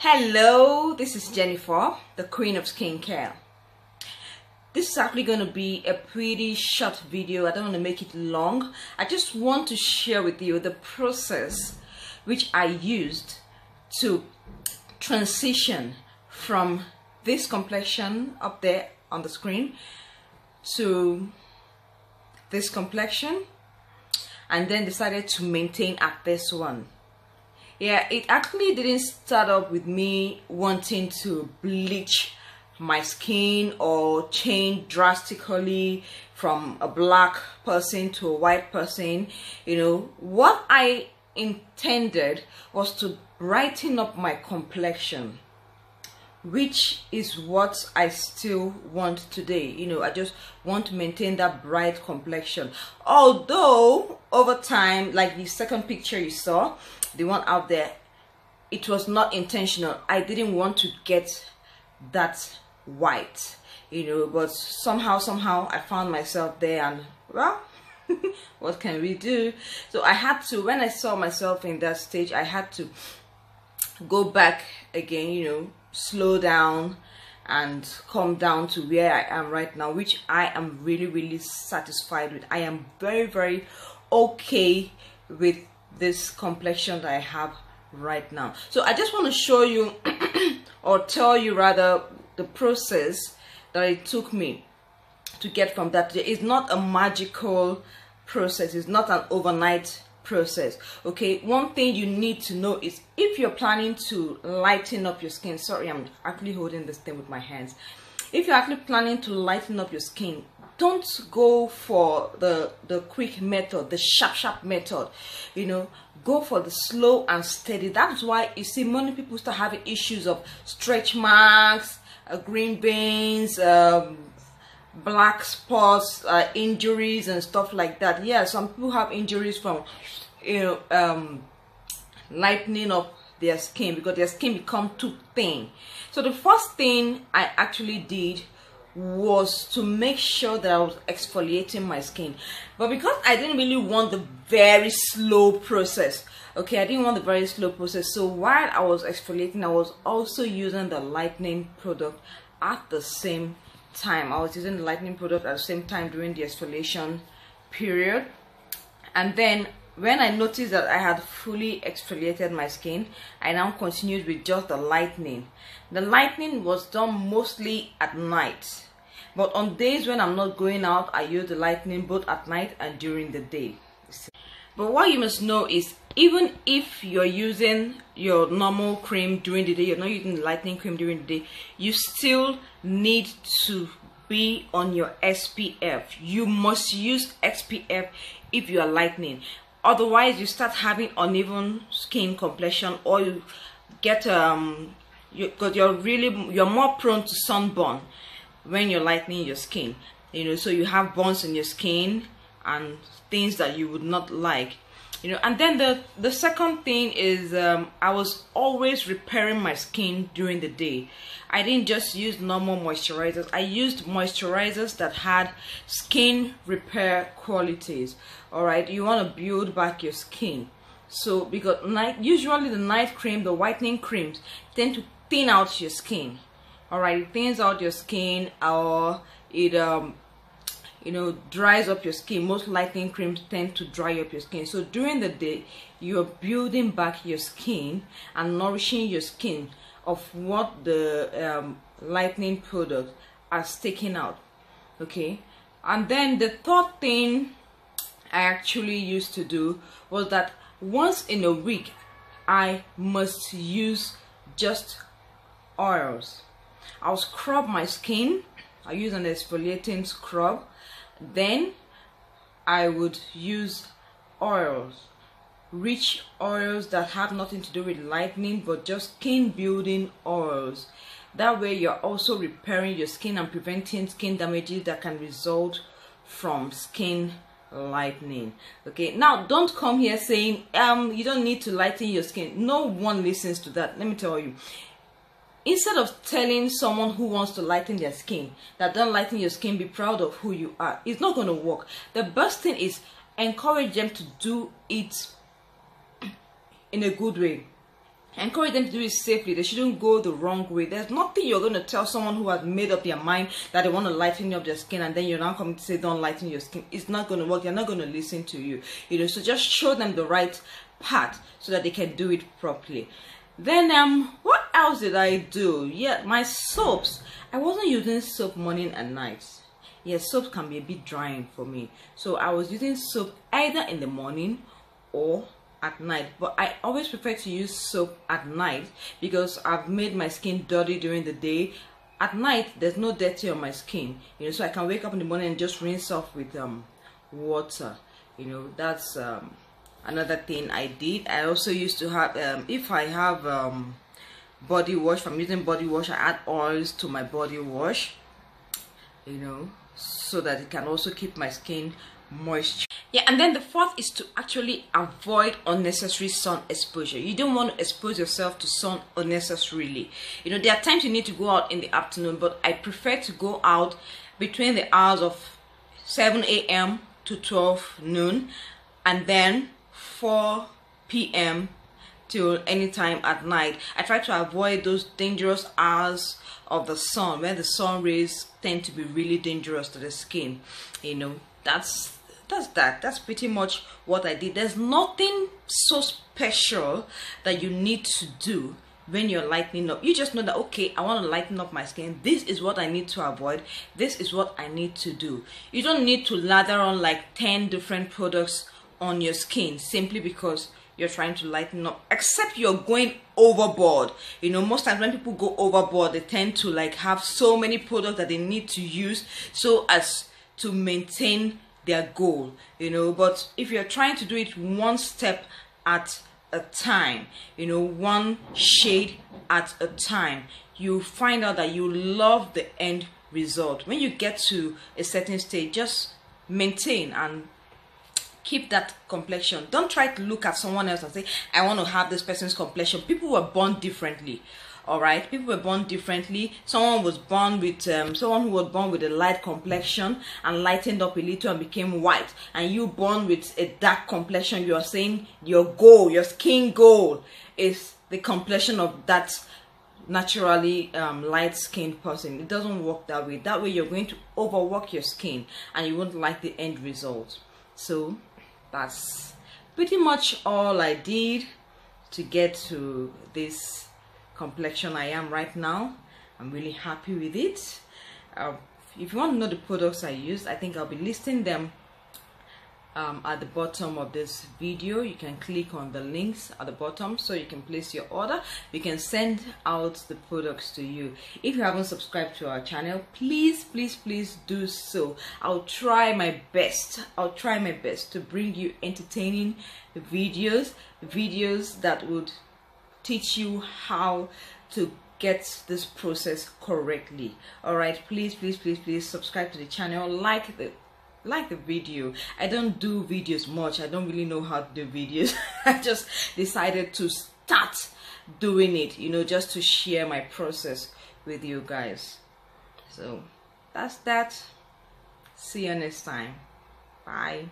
Hello, this is Jennifer, the Queen of Skincare. This is actually going to be a pretty short video. I don't want to make it long. I just want to share with you the process which I used to transition from this complexion up there on the screen to this complexion, and then decided to maintain at this one. Yeah, it actually didn't start up with me wanting to bleach my skin or change drastically from a black person to a white person. You know, what I intended was to brighten up my complexion, which is what I still want today. You know, I just want to maintain that bright complexion. Although over time, like the second picture you saw, the one out there, it was not intentional. I didn't want to get that white, you know, but somehow I found myself there, and well, what can we do? So I had to, when I saw myself in that stage, I had to go back again, you know, slow down and come down to where I am right now, which I am really satisfied with. I am very okay with this complexion that I have right now. So I just want to show you or tell you rather the process that it took me to get from that. It's not a magical process, it's not an overnight process. Okay, one thing you need to know is if you're planning to lighten up your skin, sorry, I'm actually holding this thing with my hands. If you're actually planning to lighten up your skin, don't go for the quick method, the sharp method. You know, go for the slow and steady. That's why you see many people start having issues of stretch marks, green veins, black spots, injuries and stuff like that. Yeah, some people have injuries from, you know, lightening up their skin because their skin become too thin. So the first thing I actually did was to make sure that I was exfoliating my skin, but because I didn't really want the very slow process, okay, I didn't want the very slow process, so while I was exfoliating, I was also using the lightening product at the same time. I was using the lightening product at the same time during the exfoliation period. And then when I noticed that I had fully exfoliated my skin, I now continued with just the lightening. The lightening was done mostly at night, but on days when I'm not going out, I use the lightening both at night and during the day. But what you must know is, even if you're using your normal cream during the day, you're not using the lightening cream during the day, you still need to be on your SPF. You must use SPF if you are lightening. Otherwise, you start having uneven skin complexion, or you get because you're more prone to sunburn when you're lightening your skin. You know, so you have burns in your skin and things that you would not like. You know, and then the second thing is I was always repairing my skin during the day. I didn't just use normal moisturizers. I used moisturizers that had skin repair qualities. All right, you want to build back your skin. So because usually the night cream, the whitening creams, tend to thin out your skin. All right, it thins out your skin, or it you know, dries up your skin. Most lightening creams tend to dry up your skin. So during the day, you're building back your skin and nourishing your skin of what the lightening product has taken out. Okay, and then the third thing I actually used to do was that once in a week I must use just oils. I'll scrub my skin. I use an exfoliating scrub. Then I would use oils, rich oils that have nothing to do with lightening, but just skin building oils. That way you're also repairing your skin and preventing skin damages that can result from skin lightening. Okay, now don't come here saying you don't need to lighten your skin. No one listens to that. Let me tell you, instead of telling someone who wants to lighten their skin that don't lighten your skin, be proud of who you are, it's not going to work. The best thing is encourage them to do it in a good way. encourage them to do it safely. They shouldn't go the wrong way. There's nothing you're going to tell someone who has made up their mind that they want to lighten up their skin, and then you're now coming to say don't lighten your skin. It's not going to work. They're not going to listen to you. So just show them the right path so that they can do it properly. Then what else did I do? Yeah, my soaps. I wasn't using soap morning and night. Yes, soap can be a bit drying for me, so I was using soap either in the morning or at night, but I always prefer to use soap at night because I've made my skin dirty during the day. At night there's no dirty on my skin, so I can wake up in the morning and just rinse off with water. That's another thing I did. I also used to have if I have body wash, if I'm using body wash, I add oils to my body wash, so that it can also keep my skin moisture. Yeah, and then the fourth is to actually avoid unnecessary sun exposure. You don't want to expose yourself to sun unnecessarily. There are times you need to go out in the afternoon, but I prefer to go out between the hours of 7 a.m. to 12 noon, and then 4 p.m. till any time at night. I try to avoid those dangerous hours of the sun where the sun rays tend to be really dangerous to the skin. That's pretty much what I did. There's nothing so special that you need to do when you're lightening up. You just know that, okay, I want to lighten up my skin. This is what I need to avoid. This is what I need to do. You don't need to lather on like 10 different products on your skin simply because you're trying to lighten up, except you're going overboard. Most times when people go overboard, they tend to like have so many products that they need to use so as to maintain their goal, but if you're trying to do it one step at a time, one shade at a time, you find out that you love the end result. When you get to a certain stage, just maintain and keep that complexion. Don't try to look at someone else and say, I want to have this person's complexion. People were born differently. All right, people were born differently. Someone was born with someone who was born with a light complexion and lightened up a little and became white, and you born with a dark complexion. You are saying your goal, your skin goal, is the complexion of that naturally light-skinned person. It doesn't work that way. That way, you're going to overwork your skin, and you won't like the end result. So that's pretty much all I did to get to this complexion I am right now. I'm really happy with it. If you want to know the products I use, I think I'll be listing them at the bottom of this video. You can click on the links at the bottom so you can place your order. We can send out the products to you. If you haven't subscribed to our channel, please do so. I'll try my best to bring you entertaining videos that would teach you how to get this process correctly. All right, please subscribe to the channel, like the video. I don't do videos much. I don't really know how to do videos. I just decided to start doing it, just to share my process with you guys. So that's that. See you next time. Bye.